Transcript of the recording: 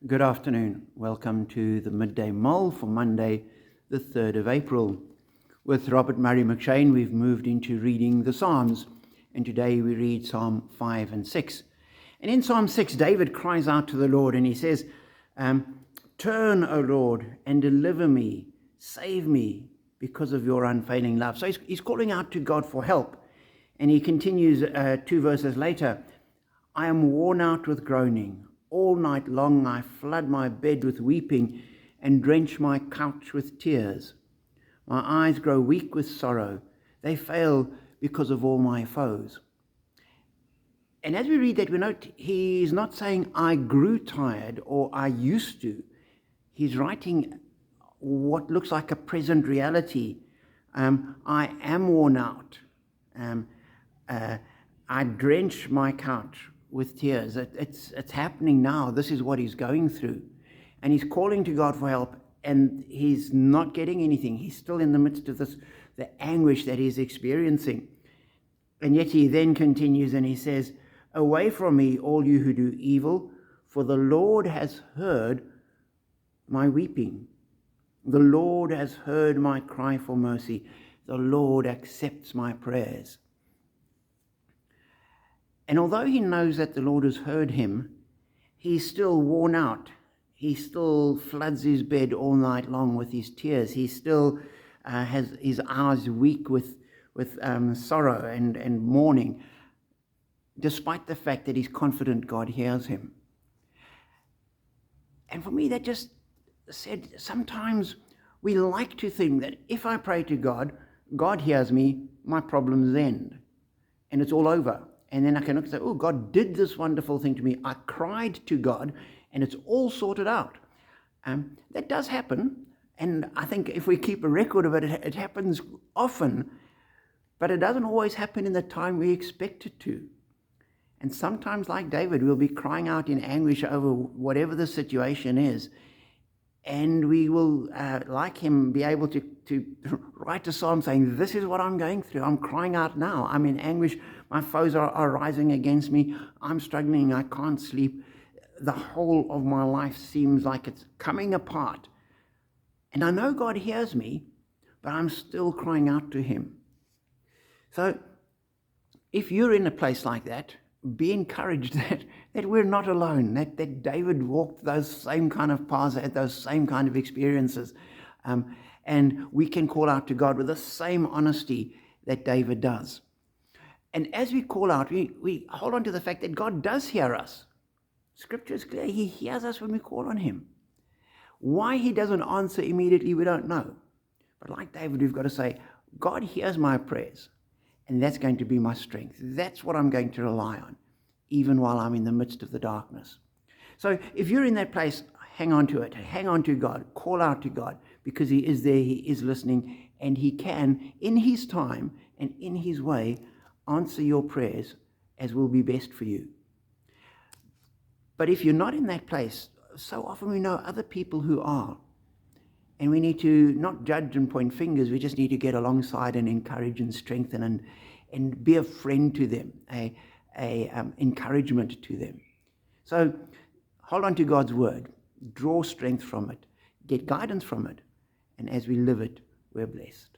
Good afternoon. Welcome to the Midday Mull for Monday, the 3rd of April. With Robert Murray McShane, we've moved into reading the Psalms, and today we read Psalm 5 and 6. And in Psalm 6, David cries out to the Lord and he says, "Turn, O Lord, and deliver me, save me because of your unfailing love." So he's calling out to God for help. And he continues 2 verses later, "I am worn out with groaning. All night long I flood my bed with weeping and drench my couch with tears. My eyes grow weak with sorrow. They fail because of all my foes." And as we read that, we note he's not saying I grew tired or I used to. He's writing what looks like a present reality. I am worn out. I drench my couch with tears. It's happening now. This is what he's going through. And he's calling to God for help, and he's not getting anything. He's still in the midst of the anguish that he's experiencing. And yet he then continues and he says, "Away from me, all you who do evil, for the Lord has heard my weeping. The Lord has heard my cry for mercy. The Lord accepts my prayers." And although he knows that the Lord has heard him, he's still worn out. He still floods his bed all night long with his tears. He still has his eyes weak with sorrow and mourning, despite the fact that he's confident God hears him. And for me, that just said, sometimes we like to think that if I pray to God, God hears me, my problems end, and it's all over. And then I can look and say, oh, God did this wonderful thing to me. I cried to God, and it's all sorted out. That does happen, and I think if we keep a record of it, it happens often, but it doesn't always happen in the time we expect it to. And sometimes, like David, we'll be crying out in anguish over whatever the situation is, and we will, like him, be able to write a psalm saying, this is what I'm going through. I'm crying out now. I'm in anguish. My foes are rising against me. I'm struggling. I can't sleep. The whole of my life seems like it's coming apart. And I know God hears me, but I'm still crying out to him. So if you're in a place like that, be encouraged that we're not alone, that David walked those same kind of paths, had those same kind of experiences. And we can call out to God with the same honesty that David does. And as we call out, we hold on to the fact that God does hear us. Scripture is clear. He hears us when we call on him. Why he doesn't answer immediately, we don't know. But like David, we've got to say, God hears my prayers. And that's going to be my strength. That's what I'm going to rely on, even while I'm in the midst of the darkness. So if you're in that place, hang on to it. Hang on to God. Call out to God, because he is there. He is listening. And he can, in his time and in his way, answer your prayers as will be best for you. But if you're not in that place, so often we know other people who are. And we need to not judge and point fingers. We just need to get alongside and encourage and strengthen and be a friend to them, a encouragement to them. So hold on to God's word. Draw strength from it. Get guidance from it. And as we live it, we're blessed.